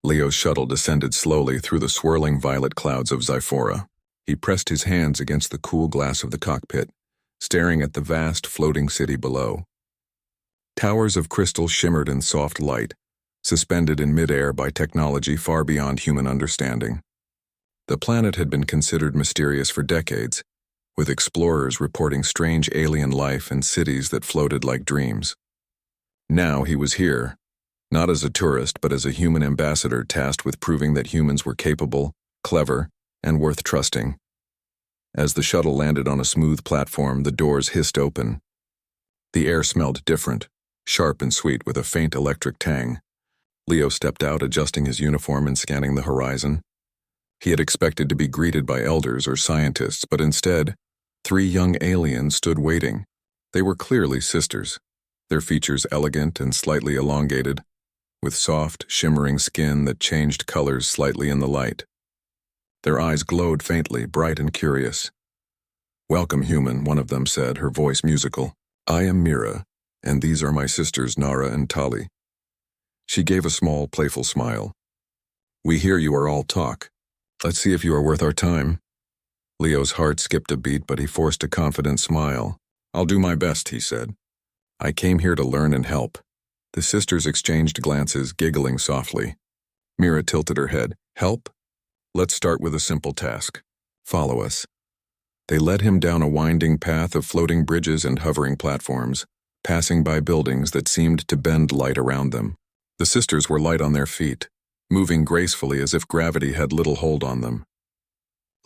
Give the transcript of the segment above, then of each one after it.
Leo's shuttle descended slowly through the swirling violet clouds of Zyphora. He pressed his hands against the cool glass of the cockpit, staring at the vast floating city below. Towers of crystal shimmered in soft light, suspended in midair by technology far beyond human understanding. The planet had been considered mysterious for decades, with explorers reporting strange alien life and cities that floated like dreams. Now he was here, not as a tourist but as a human ambassador tasked with proving that humans were capable, clever, and worth trusting. As the shuttle landed on a smooth platform, the doors hissed open. The air smelled different, sharp and sweet with a faint electric tang. Leo stepped out, adjusting his uniform and scanning the horizon. He had expected to be greeted by elders or scientists, but instead, 3 young aliens stood waiting. They were clearly sisters, their features elegant and slightly elongated, with soft, shimmering skin that changed colors slightly in the light. Their eyes glowed faintly, bright and curious. "Welcome, human," one of them said, her voice musical. "I am Mira, and these are my sisters Nara and Tali." She gave a small, playful smile. "We hear you are all talk. Let's see if you are worth our time." Leo's heart skipped a beat, but he forced a confident smile. "I'll do my best," he said. "I came here to learn and help." The sisters exchanged glances, giggling softly. Mira tilted her head. "Help? Let's start with a simple task. Follow us." They led him down a winding path of floating bridges and hovering platforms, passing by buildings that seemed to bend light around them. The sisters were light on their feet, moving gracefully as if gravity had little hold on them.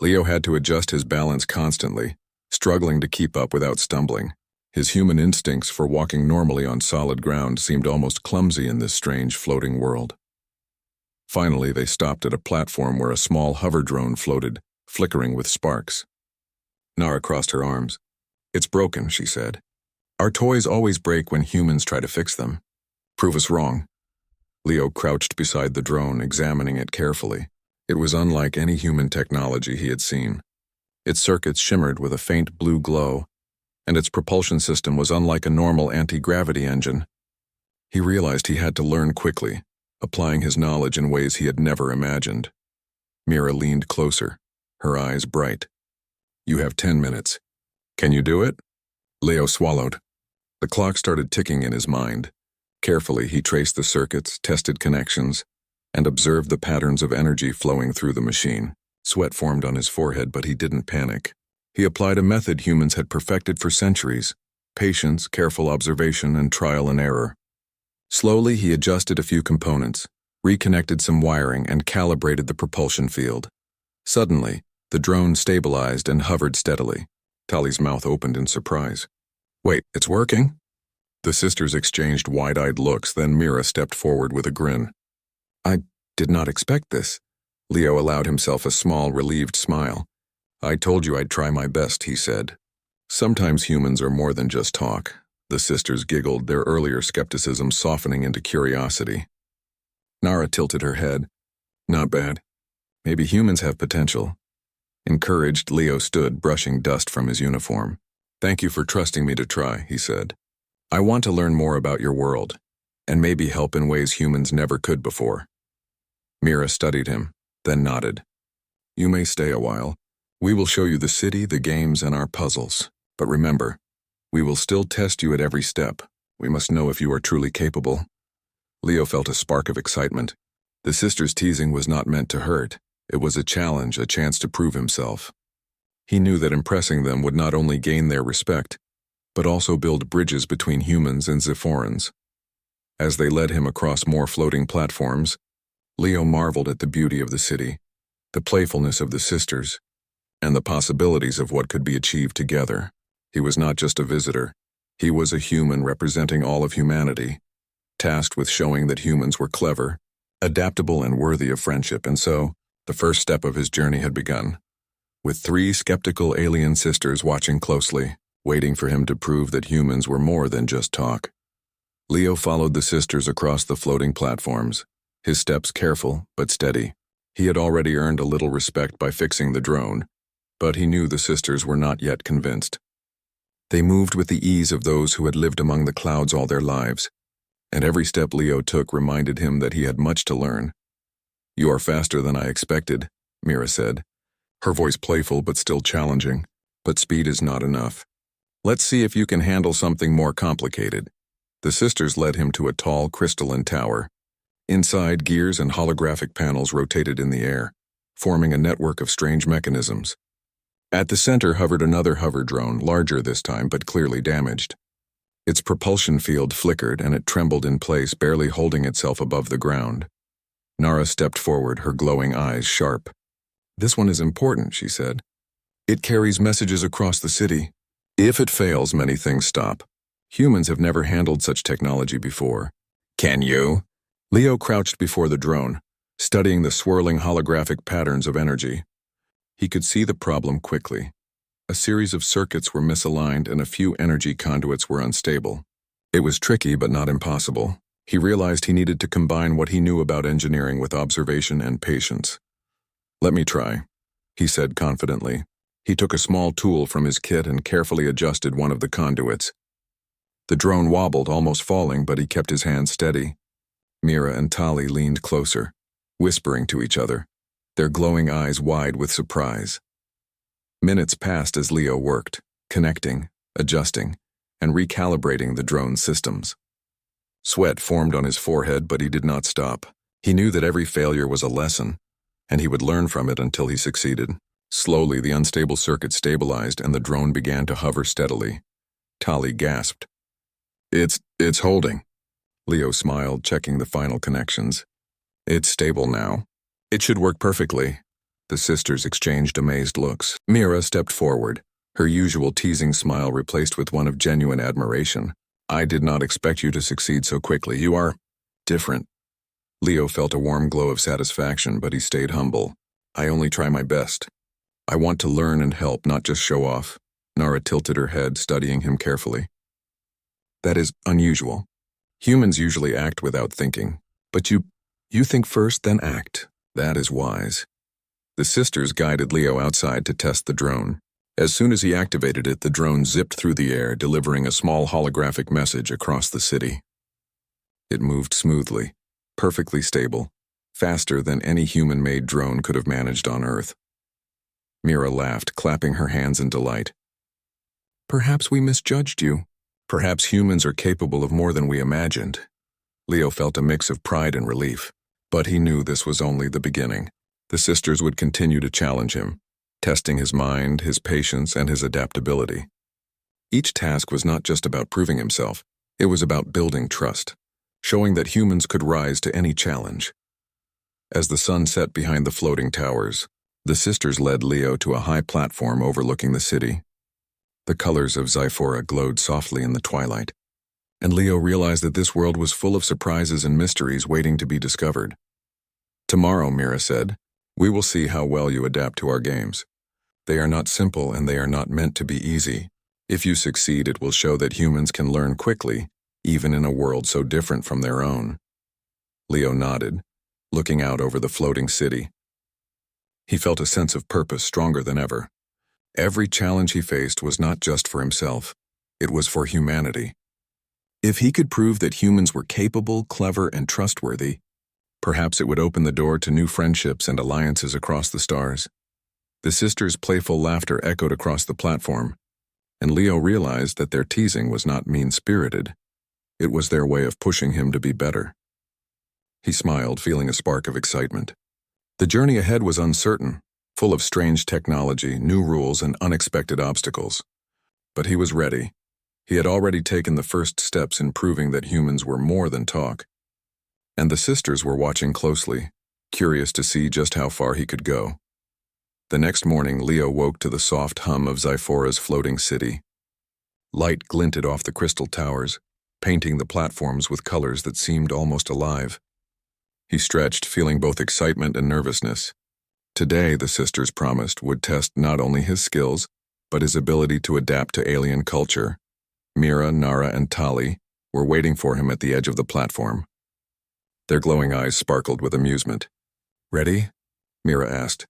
Leo had to adjust his balance constantly, struggling to keep up without stumbling. His human instincts for walking normally on solid ground seemed almost clumsy in this strange floating world. Finally, they stopped at a platform where a small hover drone floated, flickering with sparks. Nara crossed her arms. "It's broken," she said. "Our toys always break when humans try to fix them. Prove us wrong." Leo crouched beside the drone, examining it carefully. It was unlike any human technology he had seen. Its circuits shimmered with a faint blue glow, and its propulsion system was unlike a normal anti-gravity engine. He realized he had to learn quickly, applying his knowledge in ways he had never imagined. Mira leaned closer, her eyes bright. "You have 10 minutes. Can you do it?" Leo swallowed. The clock started ticking in his mind. Carefully, he traced the circuits, tested connections, and observed the patterns of energy flowing through the machine. Sweat formed on his forehead, but he didn't panic. He applied a method humans had perfected for centuries: patience, careful observation, and trial and error. Slowly, he adjusted a few components, reconnected some wiring, and calibrated the propulsion field. Suddenly, the drone stabilized and hovered steadily. Tali's mouth opened in surprise. "Wait, it's working?" The sisters exchanged wide-eyed looks, then Mira stepped forward with a grin. "I did not expect this." Leo allowed himself a small, relieved smile. "I told you I'd try my best," he said. "Sometimes humans are more than just talk." The sisters giggled, their earlier skepticism softening into curiosity. Nara tilted her head. "Not bad. Maybe humans have potential." Encouraged, Leo stood, brushing dust from his uniform. "Thank you for trusting me to try," he said. "I want to learn more about your world, and maybe help in ways humans never could before." Mira studied him, then nodded. "You may stay a while. We will show you the city, the games, and our puzzles. But remember, we will still test you at every step. We must know if you are truly capable." Leo felt a spark of excitement. The sisters' teasing was not meant to hurt. It was a challenge, a chance to prove himself. He knew that impressing them would not only gain their respect, but also build bridges between humans and Zephorans. As they led him across more floating platforms, Leo marveled at the beauty of the city, the playfulness of the sisters, and the possibilities of what could be achieved together. He was not just a visitor. He was a human representing all of humanity, tasked with showing that humans were clever, adaptable, and worthy of friendship. And so, the first step of his journey had begun, with 3 skeptical alien sisters watching closely, waiting for him to prove that humans were more than just talk. Leo followed the sisters across the floating platforms, his steps careful but steady. He had already earned a little respect by fixing the drone, but he knew the sisters were not yet convinced. They moved with the ease of those who had lived among the clouds all their lives, and every step Leo took reminded him that he had much to learn. You are faster than I expected, Mira said, her voice playful but still challenging. But speed is not enough. Let's see if you can handle something more complicated. The sisters led him to a tall crystalline tower. Inside, gears and holographic panels rotated in the air, forming a network of strange mechanisms. At the center hovered another hover drone, larger this time but clearly damaged. Its propulsion field flickered and it trembled in place, barely holding itself above the ground. Nara stepped forward, her glowing eyes sharp. "This one is important," she said. "It carries messages across the city. If it fails, many things stop. Humans have never handled such technology before." "Can you?" Leo crouched before the drone, studying the swirling holographic patterns of energy. He could see the problem quickly. A series of circuits were misaligned and a few energy conduits were unstable. It was tricky but not impossible. He realized he needed to combine what he knew about engineering with observation and patience. "Let me try," he said confidently. He took a small tool from his kit and carefully adjusted one of the conduits. The drone wobbled, almost falling, but he kept his hand steady. Mira and Tali leaned closer, whispering to each other, their glowing eyes wide with surprise. Minutes passed as Leo worked, connecting, adjusting, and recalibrating the drone's systems. Sweat formed on his forehead, but he did not stop. He knew that every failure was a lesson, and he would learn from it until he succeeded. Slowly, the unstable circuit stabilized and the drone began to hover steadily. Tali gasped. It's holding." Leo smiled, checking the final connections. "It's stable now. It should work perfectly." The sisters exchanged amazed looks. Mira stepped forward, her usual teasing smile replaced with one of genuine admiration. "I did not expect you to succeed so quickly. You are different." Leo felt a warm glow of satisfaction, but he stayed humble. "I only try my best. I want to learn and help, not just show off." Nara tilted her head, studying him carefully. "That is unusual. Humans usually act without thinking. But you think first, then act. That is wise." The sisters guided Leo outside to test the drone. As soon as he activated it, the drone zipped through the air, delivering a small holographic message across the city. It moved smoothly, perfectly stable, faster than any human-made drone could have managed on Earth. Mira laughed, clapping her hands in delight. "Perhaps we misjudged you. Perhaps humans are capable of more than we imagined." Leo felt a mix of pride and relief, but he knew this was only the beginning. The sisters would continue to challenge him, testing his mind, his patience, and his adaptability. Each task was not just about proving himself, it was about building trust, showing that humans could rise to any challenge. As the sun set behind the floating towers, the sisters led Leo to a high platform overlooking the city. The colors of Zyphora glowed softly in the twilight, and Leo realized that this world was full of surprises and mysteries waiting to be discovered. "Tomorrow," Mira said, "we will see how well you adapt to our games. They are not simple and they are not meant to be easy. If you succeed, it will show that humans can learn quickly, even in a world so different from their own." Leo nodded, looking out over the floating city. He felt a sense of purpose stronger than ever. Every challenge he faced was not just for himself, it was for humanity. If he could prove that humans were capable, clever, and trustworthy, perhaps it would open the door to new friendships and alliances across the stars. The sisters' playful laughter echoed across the platform, and Leo realized that their teasing was not mean-spirited. It was their way of pushing him to be better. He smiled, feeling a spark of excitement. The journey ahead was uncertain, full of strange technology, new rules, and unexpected obstacles. But he was ready. He had already taken the first steps in proving that humans were more than talk. And the sisters were watching closely, curious to see just how far he could go. The next morning, Leo woke to the soft hum of Zyphora's floating city. Light glinted off the crystal towers, painting the platforms with colors that seemed almost alive. He stretched, feeling both excitement and nervousness. Today, the sisters promised, would test not only his skills, but his ability to adapt to alien culture. Mira, Nara, and Tali were waiting for him at the edge of the platform. Their glowing eyes sparkled with amusement. "Ready?" Mira asked.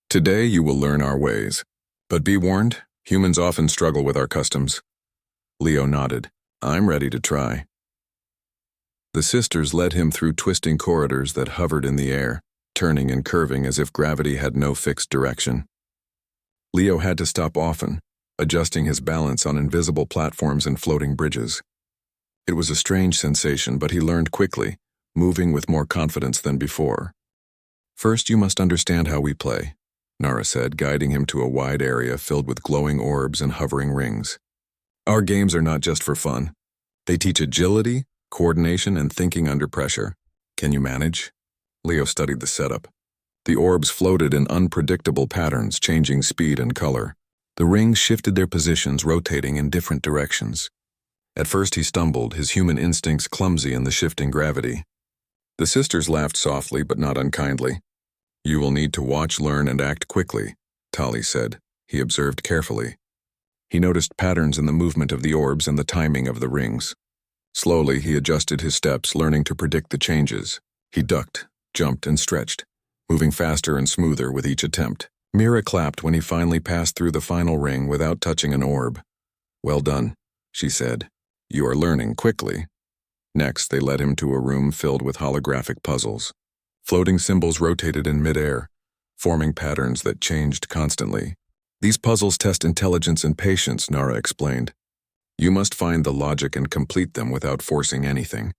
"Today you will learn our ways. But be warned, humans often struggle with our customs." Leo nodded. "I'm ready to try." The sisters led him through twisting corridors that hovered in the air, turning and curving as if gravity had no fixed direction. Leo had to stop often, adjusting his balance on invisible platforms and floating bridges. It was a strange sensation, but he learned quickly, moving with more confidence than before. "First, you must understand how we play," Nara said, guiding him to a wide area filled with glowing orbs and hovering rings. "Our games are not just for fun. They teach agility, coordination, and thinking under pressure. Can you manage?" Leo studied the setup. The orbs floated in unpredictable patterns, changing speed and color. The rings shifted their positions, rotating in different directions. At first he stumbled, his human instincts clumsy in the shifting gravity. The sisters laughed softly but not unkindly. "You will need to watch, learn, and act quickly," Tali said. He observed carefully. He noticed patterns in the movement of the orbs and the timing of the rings. Slowly he adjusted his steps, learning to predict the changes. He ducked, jumped, and stretched, moving faster and smoother with each attempt. Mira clapped when he finally passed through the final ring without touching an orb. "Well done," she said. "You are learning quickly." Next, they led him to a room filled with holographic puzzles. Floating symbols rotated in midair, forming patterns that changed constantly. "These puzzles test intelligence and patience," Nara explained. "You must find the logic and complete them without forcing anything."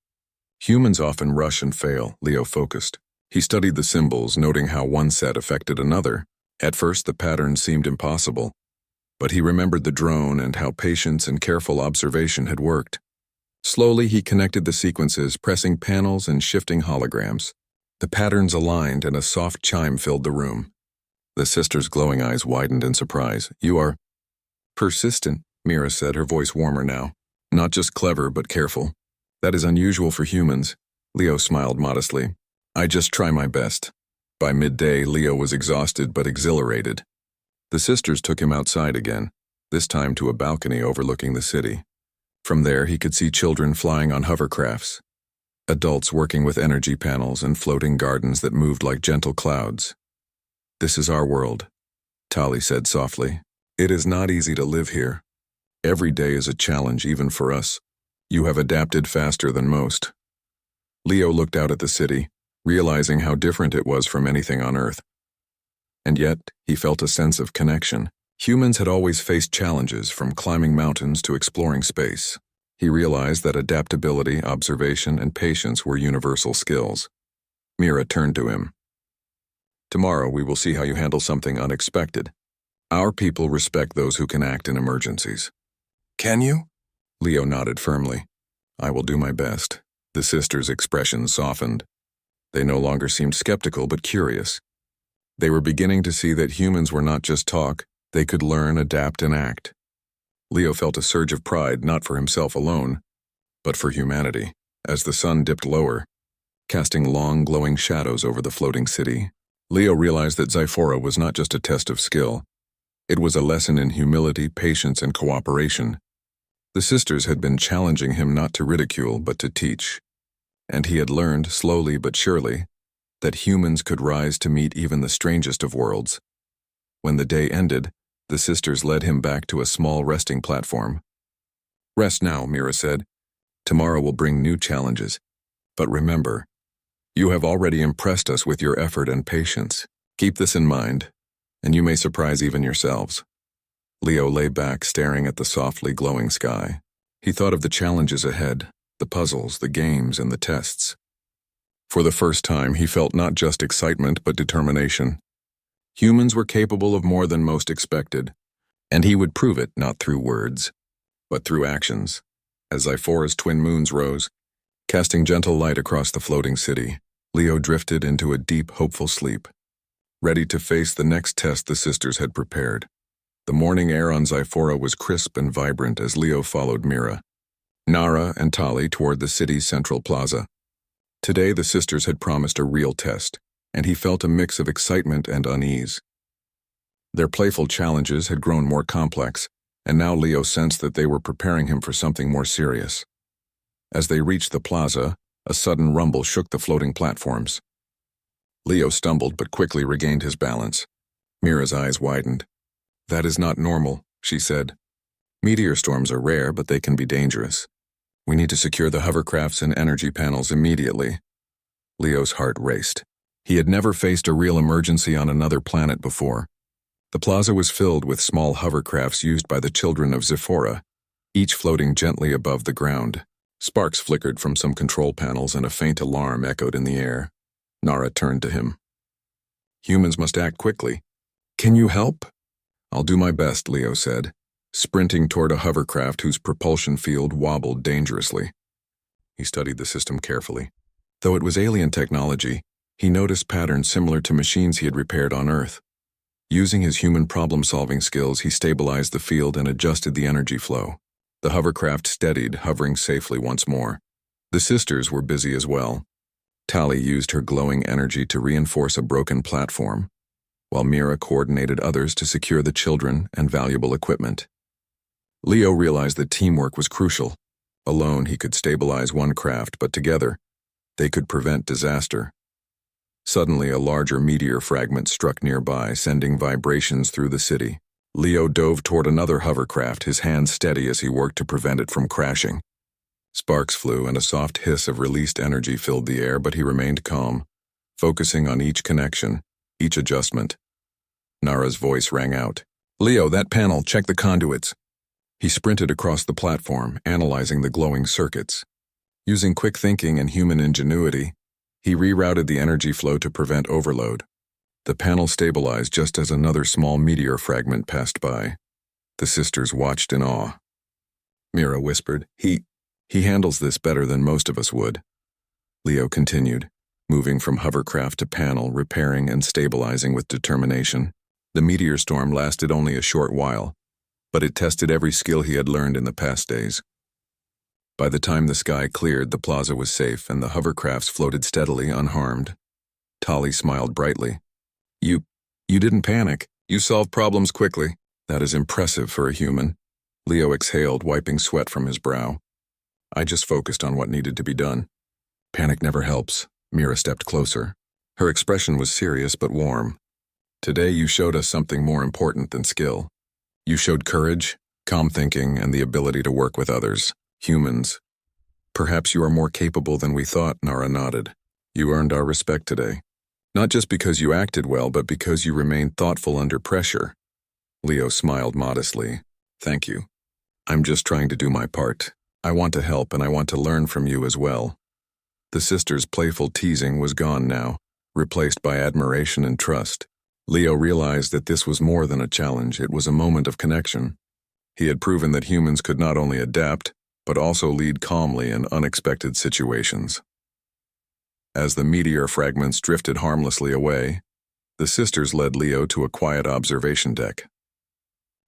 Humans often rush and fail, Leo focused. He studied the symbols, noting how one set affected another. At first, the pattern seemed impossible, but he remembered the drone and how patience and careful observation had worked. Slowly, he connected the sequences, pressing panels and shifting holograms. The patterns aligned and a soft chime filled the room. The sister's glowing eyes widened in surprise. "You are persistent," Mira said, her voice warmer now. "Not just clever, but careful. That is unusual for humans." Leo smiled modestly. "I just try my best." By midday, Leo was exhausted but exhilarated. The sisters took him outside again, this time to a balcony overlooking the city. From there, he could see children flying on hovercrafts, adults working with energy panels, and floating gardens that moved like gentle clouds. "This is our world," Tali said softly. "It is not easy to live here. Every day is a challenge, even for us. You have adapted faster than most." Leo looked out at the city, realizing how different it was from anything on Earth. And yet, he felt a sense of connection. Humans had always faced challenges, from climbing mountains to exploring space. He realized that adaptability, observation, and patience were universal skills. Mira turned to him. "Tomorrow we will see how you handle something unexpected. Our people respect those who can act in emergencies." "Can you?" Leo nodded firmly. "I will do my best." The sisters' expressions softened. They no longer seemed skeptical but curious. They were beginning to see that humans were not just talk, they could learn, adapt, and act. Leo felt a surge of pride, not for himself alone, but for humanity, as the sun dipped lower, casting long, glowing shadows over the floating city. Leo realized that Xiphora was not just a test of skill. It was a lesson in humility, patience, and cooperation. The sisters had been challenging him not to ridicule, but to teach. And he had learned, slowly but surely, that humans could rise to meet even the strangest of worlds. When the day ended, the sisters led him back to a small resting platform. "Rest now," Mira said. "Tomorrow will bring new challenges. But remember, you have already impressed us with your effort and patience. Keep this in mind, and you may surprise even yourselves." Leo lay back, staring at the softly glowing sky. He thought of the challenges ahead, the puzzles, the games, and the tests. For the first time, he felt not just excitement but determination. Humans were capable of more than most expected, and he would prove it not through words, but through actions. As Xiphora's twin moons rose, casting gentle light across the floating city, Leo drifted into a deep, hopeful sleep, ready to face the next test the sisters had prepared. The morning air on Xiphora was crisp and vibrant as Leo followed Mira, Nara, and Tali toward the city's central plaza. Today, the sisters had promised a real test, and he felt a mix of excitement and unease. Their playful challenges had grown more complex, and now Leo sensed that they were preparing him for something more serious. As they reached the plaza, a sudden rumble shook the floating platforms. Leo stumbled but quickly regained his balance. Mira's eyes widened. "That is not normal," she said. "Meteor storms are rare, but they can be dangerous. We need to secure the hovercrafts and energy panels immediately." Leo's heart raced. He had never faced a real emergency on another planet before. The plaza was filled with small hovercrafts used by the children of Zephora, each floating gently above the ground. Sparks flickered from some control panels and a faint alarm echoed in the air. Nara turned to him. Humans must act quickly. Can you help? I'll do my best, Leo said, sprinting toward a hovercraft whose propulsion field wobbled dangerously. He studied the system carefully. Though it was alien technology, he noticed patterns similar to machines he had repaired on Earth. Using his human problem-solving skills, he stabilized the field and adjusted the energy flow. The hovercraft steadied, hovering safely once more. The sisters were busy as well. Tali used her glowing energy to reinforce a broken platform, while Mira coordinated others to secure the children and valuable equipment. Leo realized that teamwork was crucial. Alone, he could stabilize one craft, but together, they could prevent disaster. Suddenly, a larger meteor fragment struck nearby, sending vibrations through the city. Leo dove toward another hovercraft, his hands steady as he worked to prevent it from crashing. Sparks flew and a soft hiss of released energy filled the air, but he remained calm, focusing on each connection, each adjustment. Nara's voice rang out. Leo, that panel, check the conduits. He sprinted across the platform, analyzing the glowing circuits. Using quick thinking and human ingenuity, he rerouted the energy flow to prevent overload. The panel stabilized just as another small meteor fragment passed by. The sisters watched in awe. Mira whispered, He handles this better than most of us would. Leo continued, moving from hovercraft to panel, repairing and stabilizing with determination. The meteor storm lasted only a short while, but it tested every skill he had learned in the past days. By the time the sky cleared, the plaza was safe and the hovercrafts floated steadily, unharmed. Tali smiled brightly. You didn't panic. You solved problems quickly. That is impressive for a human. Leo exhaled, wiping sweat from his brow. I just focused on what needed to be done. Panic never helps. Mira stepped closer. Her expression was serious but warm. Today you showed us something more important than skill. You showed courage, calm thinking, and the ability to work with others. Humans. Perhaps you are more capable than we thought, Nara nodded. You earned our respect today. Not just because you acted well, but because you remained thoughtful under pressure. Leo smiled modestly. Thank you. I'm just trying to do my part. I want to help and I want to learn from you as well. The sisters' playful teasing was gone now, replaced by admiration and trust. Leo realized that this was more than a challenge, it was a moment of connection. He had proven that humans could not only adapt, but also lead calmly in unexpected situations. As the meteor fragments drifted harmlessly away, the sisters led Leo to a quiet observation deck.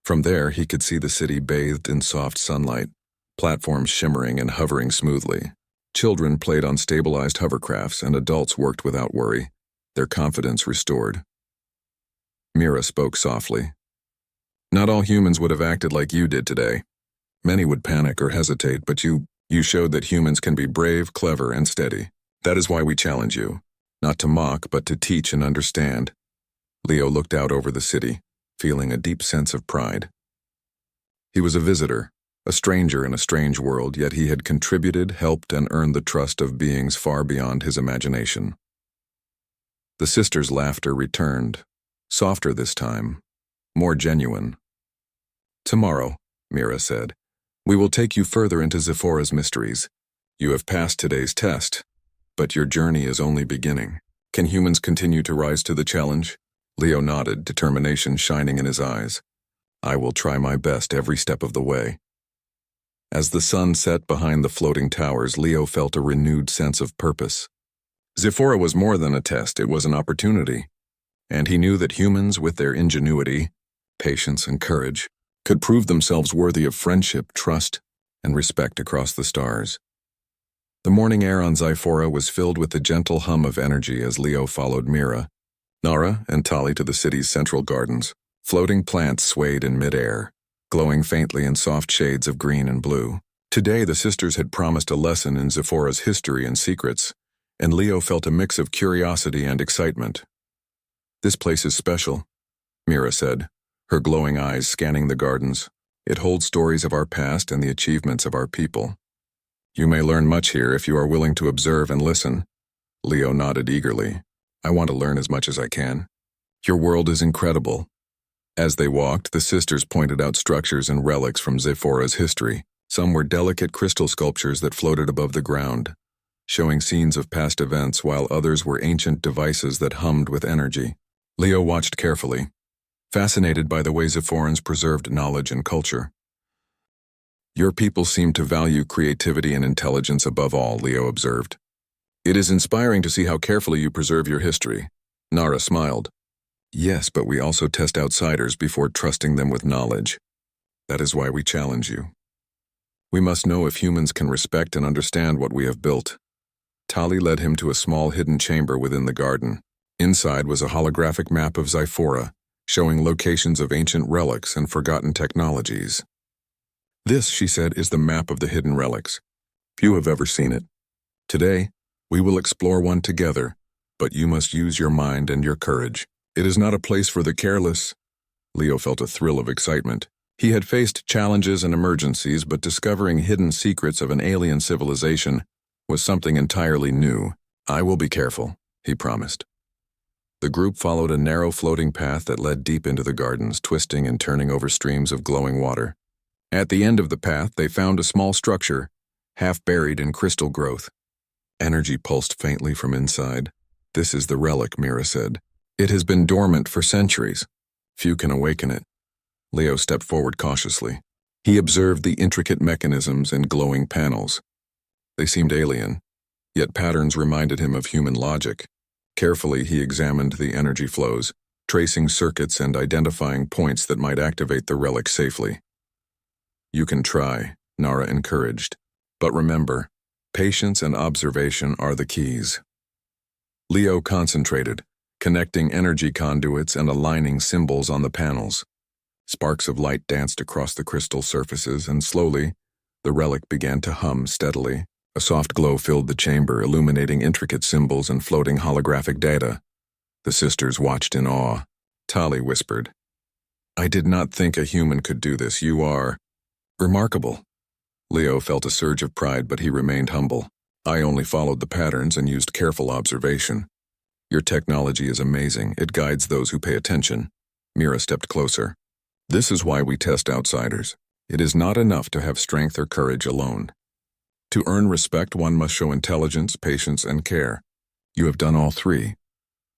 From there, he could see the city bathed in soft sunlight, platforms shimmering and hovering smoothly. Children played on stabilized hovercrafts and adults worked without worry, their confidence restored. Mira spoke softly. Not all humans would have acted like you did today. Many would panic or hesitate, but you showed that humans can be brave, clever, and steady. That is why we challenge you, not to mock, but to teach and understand. Leo looked out over the city, feeling a deep sense of pride. He was a visitor, a stranger in a strange world, yet he had contributed, helped, and earned the trust of beings far beyond his imagination. The sisters' laughter returned, softer this time, more genuine. Tomorrow, Mira said, we will take you further into Zephora's mysteries. You have passed today's test, but your journey is only beginning. Can humans continue to rise to the challenge? Leo nodded, determination shining in his eyes. I will try my best every step of the way. As the sun set behind the floating towers, Leo felt a renewed sense of purpose. Zephora was more than a test, it was an opportunity. And he knew that humans, with their ingenuity, patience, and courage, could prove themselves worthy of friendship, trust, and respect across the stars. The morning air on Zephora was filled with the gentle hum of energy as Leo followed Mira, Nara, and Tali to the city's central gardens. Floating plants swayed in midair, glowing faintly in soft shades of green and blue. Today the sisters had promised a lesson in Zephora's history and secrets, and Leo felt a mix of curiosity and excitement. This place is special, Mira said, her glowing eyes scanning the gardens. It holds stories of our past and the achievements of our people. You may learn much here if you are willing to observe and listen. Leo nodded eagerly. I want to learn as much as I can. Your world is incredible. As they walked, the sisters pointed out structures and relics from Zephora's history. Some were delicate crystal sculptures that floated above the ground, showing scenes of past events, while others were ancient devices that hummed with energy. Leo watched carefully, fascinated by the way Zephorans preserved knowledge and culture. Your people seem to value creativity and intelligence above all, Leo observed. It is inspiring to see how carefully you preserve your history. Nara smiled. Yes, but we also test outsiders before trusting them with knowledge. That is why we challenge you. We must know if humans can respect and understand what we have built. Tali led him to a small hidden chamber within the garden. Inside was a holographic map of Zyphora, showing locations of ancient relics and forgotten technologies. This, she said, is the map of the hidden relics. Few have ever seen it. Today, we will explore one together, but you must use your mind and your courage. It is not a place for the careless. Leo felt a thrill of excitement. He had faced challenges and emergencies, but discovering hidden secrets of an alien civilization was something entirely new. I will be careful, he promised. The group followed a narrow floating path that led deep into the gardens, twisting and turning over streams of glowing water. At the end of the path, they found a small structure, half buried in crystal growth. Energy pulsed faintly from inside. This is the relic, Mira said. It has been dormant for centuries. Few can awaken it. Leo stepped forward cautiously. He observed the intricate mechanisms and glowing panels. They seemed alien, yet patterns reminded him of human logic. Carefully, he examined the energy flows, tracing circuits and identifying points that might activate the relic safely. You can try, Nara encouraged. But remember, patience and observation are the keys. Leo concentrated, connecting energy conduits and aligning symbols on the panels. Sparks of light danced across the crystal surfaces, and slowly, the relic began to hum steadily. A soft glow filled the chamber, illuminating intricate symbols and floating holographic data. The sisters watched in awe. Tali whispered, I did not think a human could do this. You are remarkable. Leo felt a surge of pride, but he remained humble. I only followed the patterns and used careful observation. Your technology is amazing. It guides those who pay attention. Mira stepped closer. This is why we test outsiders. It is not enough to have strength or courage alone. To earn respect, one must show intelligence, patience, and care. You have done all three.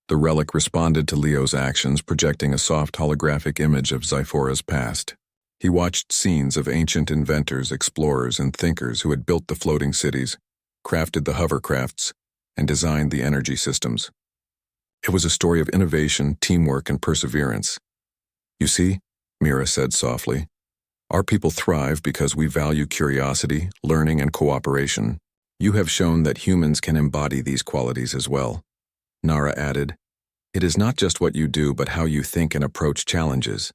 The relic responded to Leo's actions, projecting a soft holographic image of Zyphora's past. He watched scenes of ancient inventors, explorers, and thinkers who had built the floating cities, crafted the hovercrafts, and designed the energy systems. It was a story of innovation, teamwork, and perseverance. You see, Mira said softly, our people thrive because we value curiosity, learning, and cooperation. You have shown that humans can embody these qualities as well. Nara added, it is not just what you do, but how you think and approach challenges.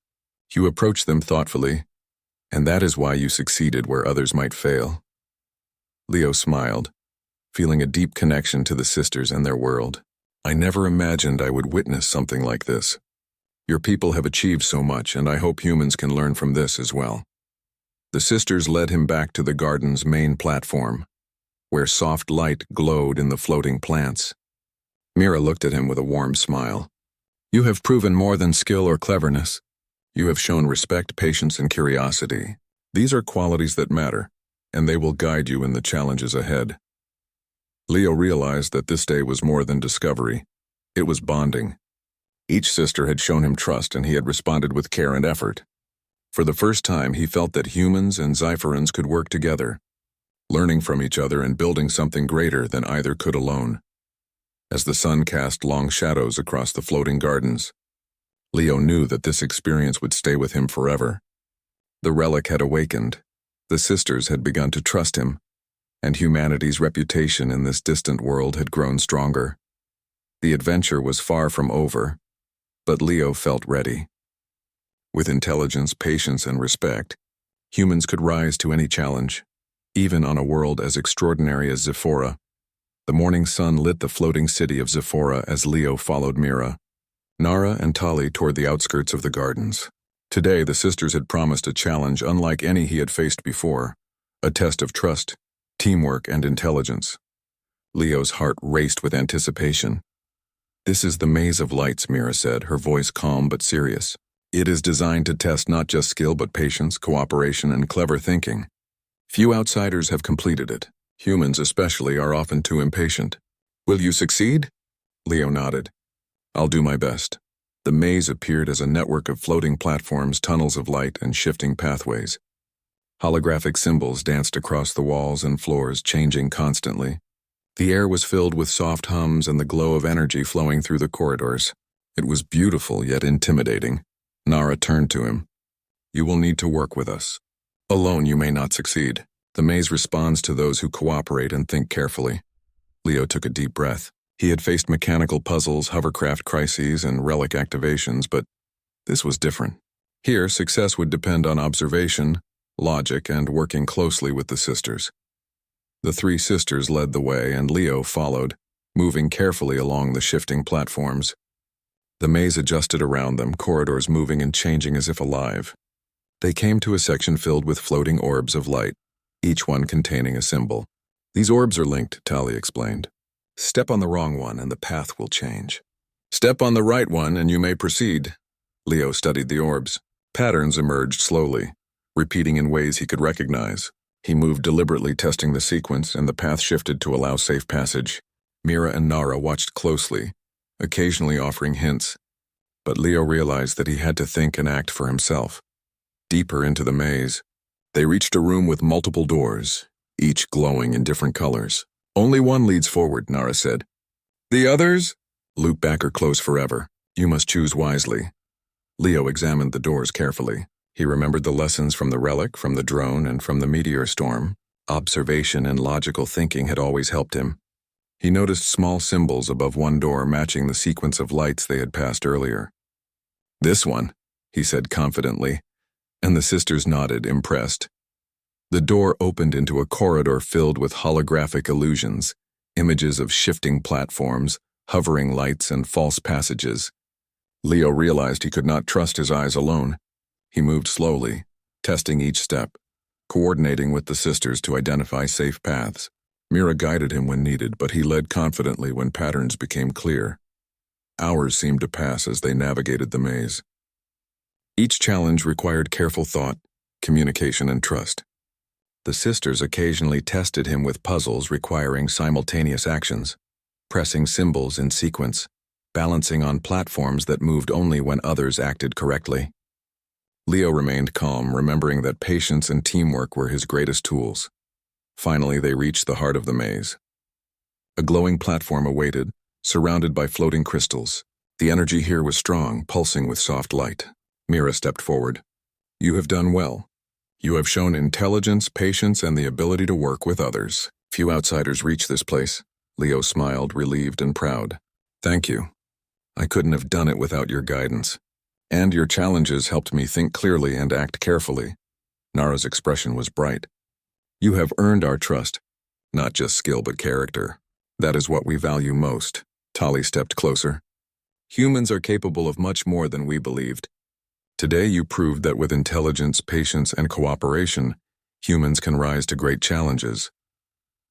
You approach them thoughtfully, and that is why you succeeded where others might fail. Leo smiled, feeling a deep connection to the sisters and their world. I never imagined I would witness something like this. Your people have achieved so much, and I hope humans can learn from this as well. The sisters led him back to the garden's main platform, where soft light glowed in the floating plants. Mira looked at him with a warm smile. You have proven more than skill or cleverness. You have shown respect, patience, and curiosity. These are qualities that matter, and they will guide you in the challenges ahead. Leo realized that this day was more than discovery. It was bonding. Each sister had shown him trust, and he had responded with care and effort. For the first time, he felt that humans and Zyphorans could work together, learning from each other and building something greater than either could alone. As the sun cast long shadows across the floating gardens, Leo knew that this experience would stay with him forever. The relic had awakened, the sisters had begun to trust him, and humanity's reputation in this distant world had grown stronger. The adventure was far from over, but Leo felt ready. With intelligence, patience, and respect, humans could rise to any challenge, even on a world as extraordinary as Zephora. The morning sun lit the floating city of Zephora as Leo followed Mira, Nara, and Tali toward the outskirts of the gardens. Today, the sisters had promised a challenge unlike any he had faced before, a test of trust, teamwork, and intelligence. Leo's heart raced with anticipation. This is the maze of lights, Mira said, her voice calm but serious. It is designed to test not just skill but patience, cooperation, and clever thinking. Few outsiders have completed it. Humans especially are often too impatient. Will you succeed? Leo nodded. I'll do my best. The maze appeared as a network of floating platforms, tunnels of light, and shifting pathways. Holographic symbols danced across the walls and floors, changing constantly. The air was filled with soft hums and the glow of energy flowing through the corridors. It was beautiful yet intimidating. Nara turned to him. You will need to work with us. Alone you may not succeed. The maze responds to those who cooperate and think carefully. Leo took a deep breath. He had faced mechanical puzzles, hovercraft crises, and relic activations, but this was different. Here, success would depend on observation, logic, and working closely with the sisters. The three sisters led the way, and Leo followed, moving carefully along the shifting platforms. The maze adjusted around them, corridors moving and changing as if alive. They came to a section filled with floating orbs of light, each one containing a symbol. These orbs are linked, Tali explained. Step on the wrong one and the path will change. Step on the right one and you may proceed. Leo studied the orbs. Patterns emerged slowly, repeating in ways he could recognize. He moved deliberately, testing the sequence, and the path shifted to allow safe passage. Mira and Nara watched closely, occasionally offering hints, but Leo realized that he had to think and act for himself. Deeper into the maze, they reached a room with multiple doors, each glowing in different colors. Only one leads forward, Nara said. The others? Loop back or close forever. You must choose wisely. Leo examined the doors carefully. He remembered the lessons from the relic, from the drone, and from the meteor storm. Observation and logical thinking had always helped him. He noticed small symbols above one door matching the sequence of lights they had passed earlier. This one, he said confidently, and the sisters nodded, impressed. The door opened into a corridor filled with holographic illusions, images of shifting platforms, hovering lights, and false passages. Leo realized he could not trust his eyes alone. He moved slowly, testing each step, coordinating with the sisters to identify safe paths. Mira guided him when needed, but he led confidently when patterns became clear. Hours seemed to pass as they navigated the maze. Each challenge required careful thought, communication, and trust. The sisters occasionally tested him with puzzles requiring simultaneous actions, pressing symbols in sequence, balancing on platforms that moved only when others acted correctly. Leo remained calm, remembering that patience and teamwork were his greatest tools. Finally, they reached the heart of the maze. A glowing platform awaited, surrounded by floating crystals. The energy here was strong, pulsing with soft light. Mira stepped forward. You have done well. You have shown intelligence, patience, and the ability to work with others. Few outsiders reach this place. Leo smiled, relieved and proud. Thank you. I couldn't have done it without your guidance. And your challenges helped me think clearly and act carefully. Nara's expression was bright. You have earned our trust. Not just skill, but character. That is what we value most. Tali stepped closer. Humans are capable of much more than we believed. Today you proved that with intelligence, patience, and cooperation, humans can rise to great challenges.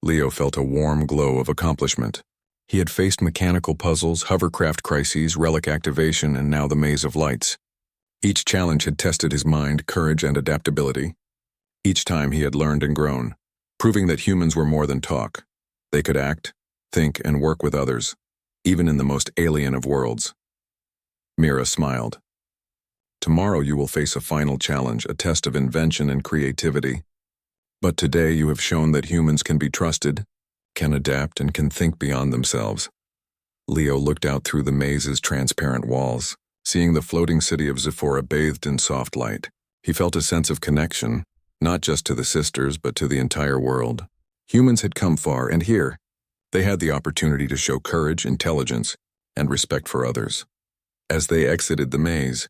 Leo felt a warm glow of accomplishment. He had faced mechanical puzzles, hovercraft crises, relic activation, and now the maze of lights. Each challenge had tested his mind, courage, and adaptability. Each time he had learned and grown, proving that humans were more than talk. They could act, think, and work with others, even in the most alien of worlds. Mira smiled. Tomorrow you will face a final challenge, a test of invention and creativity. But today you have shown that humans can be trusted, can adapt, and can think beyond themselves. Leo looked out through the maze's transparent walls, seeing the floating city of Zephora bathed in soft light. He felt a sense of connection, not just to the sisters, but to the entire world. Humans had come far, and here, they had the opportunity to show courage, intelligence, and respect for others. As they exited the maze,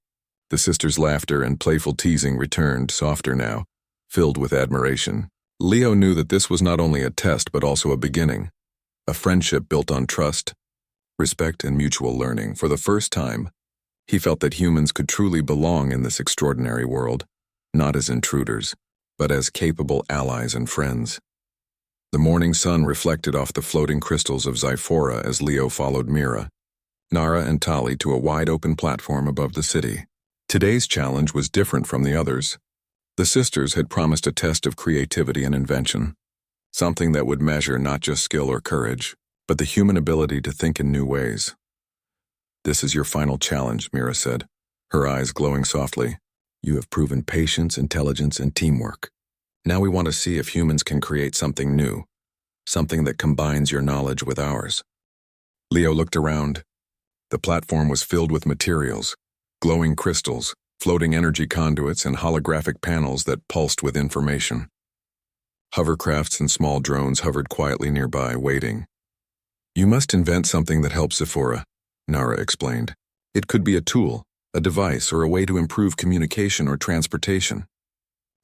the sisters' laughter and playful teasing returned, softer now, filled with admiration. Leo knew that this was not only a test but also a beginning, a friendship built on trust, respect, and mutual learning. For the first time, he felt that humans could truly belong in this extraordinary world, not as intruders, but as capable allies and friends. The morning sun reflected off the floating crystals of Zephora as Leo followed Mira. Nara and Tali to a wide-open platform above the city. Today's challenge was different from the others. The sisters had promised a test of creativity and invention, something that would measure not just skill or courage, but the human ability to think in new ways. "This is your final challenge," Mira said, her eyes glowing softly. "You have proven patience, intelligence, and teamwork. Now we want to see if humans can create something new, something that combines your knowledge with ours." Leo looked around. The platform was filled with materials, glowing crystals, floating energy conduits, and holographic panels that pulsed with information. Hovercrafts and small drones hovered quietly nearby, waiting. "You must invent something that helps Sephora," Nara explained. "It could be a tool, a device, or a way to improve communication or transportation.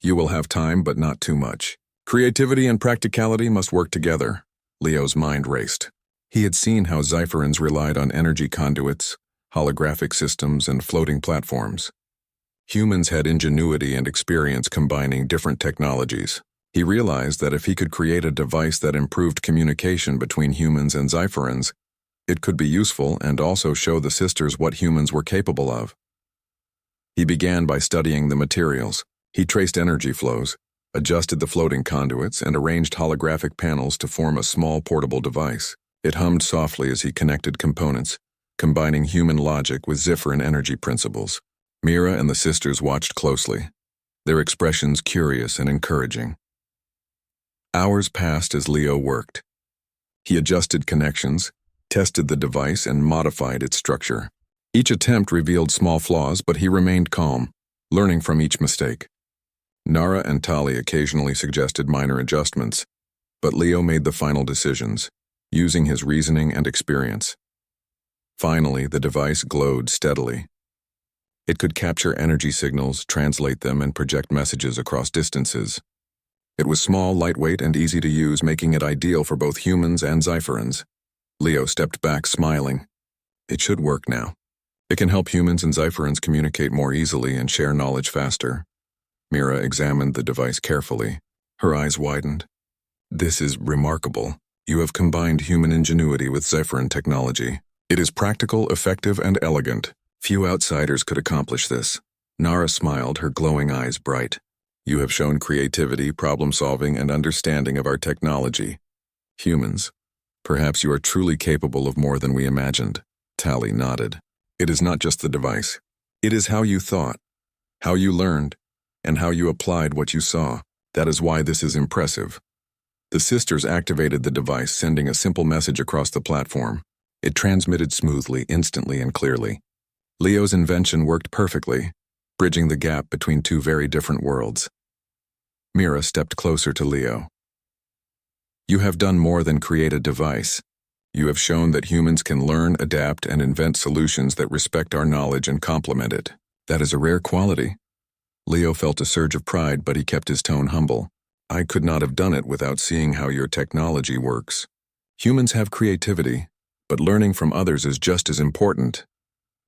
You will have time, but not too much. Creativity and practicality must work together." Leo's mind raced. He had seen how Zypherans relied on energy conduits, holographic systems, and floating platforms. Humans had ingenuity and experience combining different technologies. He realized that if he could create a device that improved communication between humans and Zypherans, it could be useful and also show the sisters what humans were capable of. He began by studying the materials. He traced energy flows, adjusted the floating conduits, and arranged holographic panels to form a small portable device. It hummed softly as he connected components, combining human logic with Zypheran energy principles. Mira and the sisters watched closely, their expressions curious and encouraging. Hours passed as Leo worked. He adjusted connections, tested the device, and modified its structure. Each attempt revealed small flaws, but he remained calm, learning from each mistake. Nara and Tali occasionally suggested minor adjustments, but Leo made the final decisions, using his reasoning and experience. Finally, the device glowed steadily. It could capture energy signals, translate them, and project messages across distances. It was small, lightweight, and easy to use, making it ideal for both humans and Zypherans. Leo stepped back, smiling. It should work now. It can help humans and Zypherans communicate more easily and share knowledge faster. Mira examined the device carefully. Her eyes widened. "This is remarkable. You have combined human ingenuity with Zypheran technology. It is practical, effective, and elegant. Few outsiders could accomplish this." Nara smiled, her glowing eyes bright. "You have shown creativity, problem-solving, and understanding of our technology. Humans, perhaps you are truly capable of more than we imagined." Tali nodded. "It is not just the device. It is how you thought, how you learned, and how you applied what you saw. That is why this is impressive." The sisters activated the device, sending a simple message across the platform. It transmitted smoothly, instantly, and clearly. Leo's invention worked perfectly, bridging the gap between two very different worlds. Mira stepped closer to Leo. "You have done more than create a device. You have shown that humans can learn, adapt, and invent solutions that respect our knowledge and complement it. That is a rare quality." Leo felt a surge of pride, but he kept his tone humble. "I could not have done it without seeing how your technology works. Humans have creativity, but learning from others is just as important."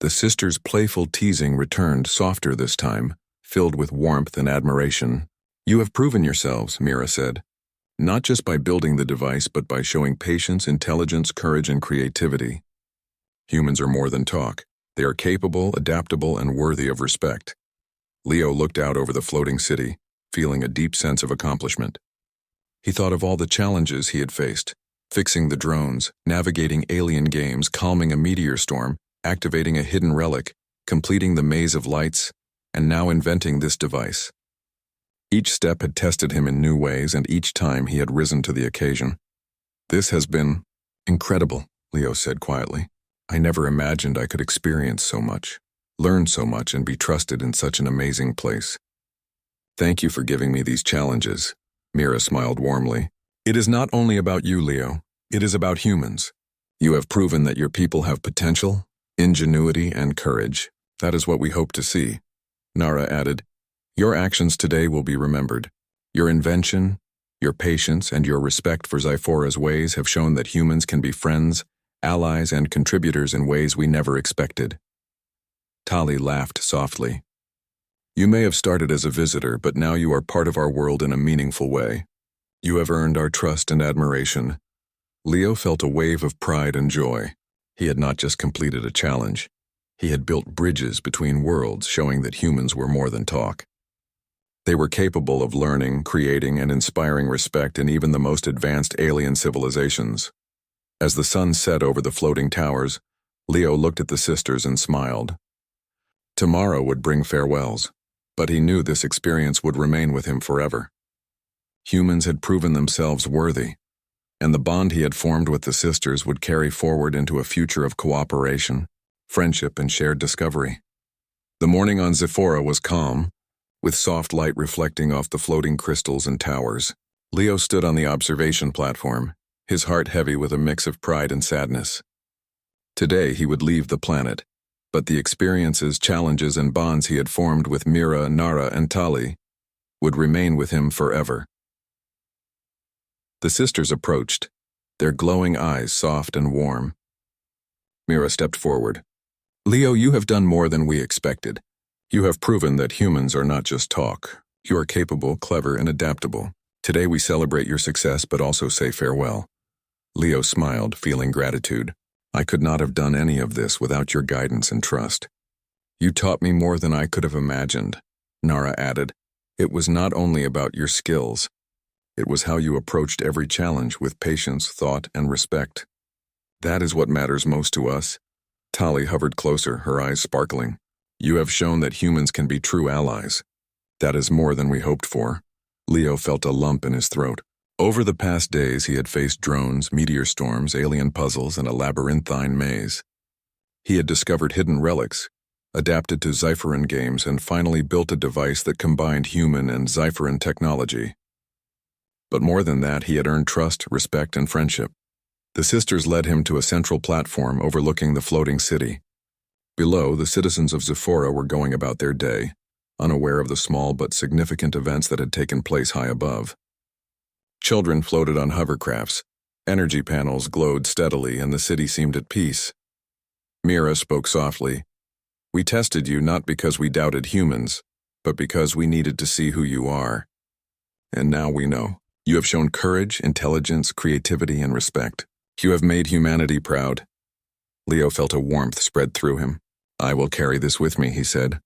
The sisters' playful teasing returned, softer this time, filled with warmth and admiration. "You have proven yourselves," Mira said, "not just by building the device, but by showing patience, intelligence, courage, and creativity. Humans are more than talk. They are capable, adaptable, and worthy of respect." Leo looked out over the floating city, feeling a deep sense of accomplishment. He thought of all the challenges he had faced, fixing the drones, navigating alien games, calming a meteor storm, activating a hidden relic, completing the maze of lights, and now inventing this device. Each step had tested him in new ways, and each time he had risen to the occasion. "This has been incredible," Leo said quietly. "I never imagined I could experience so much, learn so much, and be trusted in such an amazing place." "Thank you for giving me these challenges," Mira smiled warmly. "It is not only about you, Leo. It is about humans. You have proven that your people have potential, ingenuity, and courage. That is what we hope to see." Nara added, "Your actions today will be remembered. Your invention, your patience, and your respect for Zyphora's ways have shown that humans can be friends, allies, and contributors in ways we never expected." Tali laughed softly. "You may have started as a visitor, but now you are part of our world in a meaningful way. You have earned our trust and admiration." Leo felt a wave of pride and joy. He had not just completed a challenge. He had built bridges between worlds, showing that humans were more than talk. They were capable of learning, creating, and inspiring respect in even the most advanced alien civilizations. As the sun set over the floating towers, Leo looked at the sisters and smiled. Tomorrow would bring farewells, but he knew this experience would remain with him forever. Humans had proven themselves worthy, and the bond he had formed with the sisters would carry forward into a future of cooperation, friendship, and shared discovery. The morning on Zephora was calm, with soft light reflecting off the floating crystals and towers. Leo stood on the observation platform, his heart heavy with a mix of pride and sadness. Today he would leave the planet, but the experiences, challenges, and bonds he had formed with Mira, Nara, and Tali would remain with him forever. The sisters approached, their glowing eyes soft and warm. Mira stepped forward. "Leo, you have done more than we expected. You have proven that humans are not just talk. You are capable, clever, and adaptable. Today we celebrate your success but also say farewell." Leo smiled, feeling gratitude. "I could not have done any of this without your guidance and trust. You taught me more than I could have imagined," Nara added. "It was not only about your skills. It was how you approached every challenge with patience, thought, and respect. That is what matters most to us." Tali hovered closer, her eyes sparkling. "You have shown that humans can be true allies. That is more than we hoped for." Leo felt a lump in his throat. Over the past days, he had faced drones, meteor storms, alien puzzles, and a labyrinthine maze. He had discovered hidden relics, adapted to Xipheran games, and finally built a device that combined human and Xipheran technology. But more than that, he had earned trust, respect, and friendship. The sisters led him to a central platform overlooking the floating city. Below, the citizens of Zephora were going about their day, unaware of the small but significant events that had taken place high above. Children floated on hovercrafts, energy panels glowed steadily, and the city seemed at peace. Mira spoke softly. "We tested you not because we doubted humans, but because we needed to see who you are. And now we know. You have shown courage, intelligence, creativity, and respect. You have made humanity proud." Leo felt a warmth spread through him. "I will carry this with me," he said.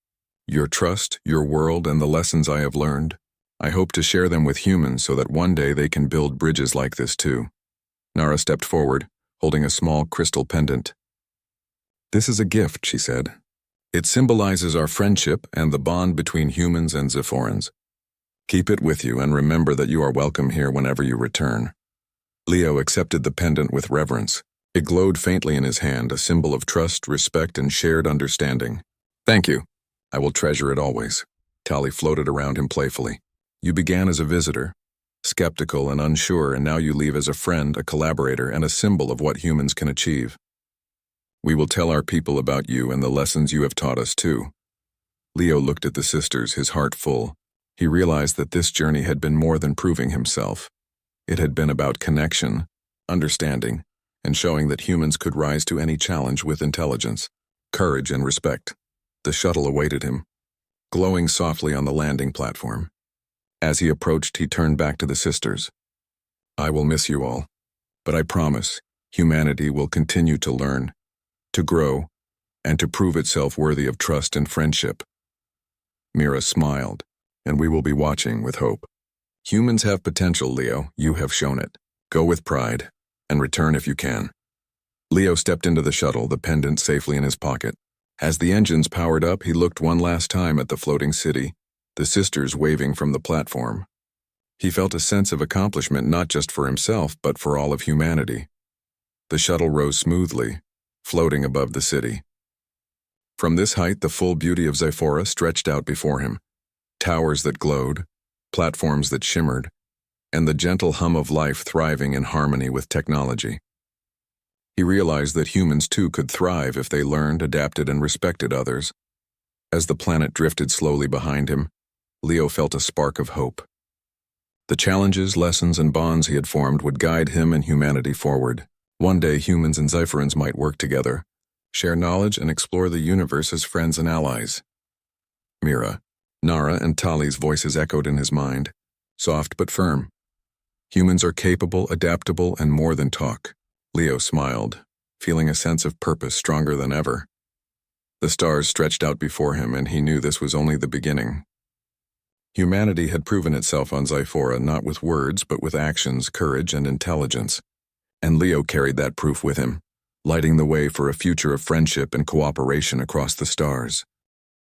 "Your trust, your world, and the lessons I have learned. I hope to share them with humans so that one day they can build bridges like this too." Nara stepped forward, holding a small crystal pendant. "This is a gift," she said. "It symbolizes our friendship and the bond between humans and Zephorans. Keep it with you and remember that you are welcome here whenever you return." Leo accepted the pendant with reverence. It glowed faintly in his hand, a symbol of trust, respect, and shared understanding. "Thank you. I will treasure it always." Tali floated around him playfully. "You began as a visitor, skeptical and unsure, and now you leave as a friend, a collaborator, and a symbol of what humans can achieve. We will tell our people about you and the lessons you have taught us too." Leo looked at the sisters, his heart full. He realized that this journey had been more than proving himself. It had been about connection, understanding, and showing that humans could rise to any challenge with intelligence, courage, and respect. The shuttle awaited him, glowing softly on the landing platform. As he approached, he turned back to the sisters. "I will miss you all, but I promise humanity will continue to learn, to grow, and to prove itself worthy of trust and friendship." Mira smiled. "And we will be watching with hope. Humans have potential, Leo. You have shown it. Go with pride, and return if you can." Leo stepped into the shuttle, the pendant safely in his pocket. As the engines powered up, he looked one last time at the floating city, the sisters waving from the platform. He felt a sense of accomplishment not just for himself, but for all of humanity. The shuttle rose smoothly, floating above the city. From this height, the full beauty of Zephora stretched out before him. Towers that glowed, platforms that shimmered, and the gentle hum of life thriving in harmony with technology. He realized that humans too could thrive if they learned, adapted, and respected others. As the planet drifted slowly behind him, Leo felt a spark of hope. The challenges, lessons, and bonds he had formed would guide him and humanity forward. One day humans and Xipherans might work together, share knowledge, and explore the universe as friends and allies. Mira, Nara, and Tali's voices echoed in his mind, soft but firm. Humans are capable, adaptable, and more than talk. Leo smiled, feeling a sense of purpose stronger than ever. The stars stretched out before him, and he knew this was only the beginning. Humanity had proven itself on Xiphora not with words but with actions, courage, and intelligence. And Leo carried that proof with him, lighting the way for a future of friendship and cooperation across the stars.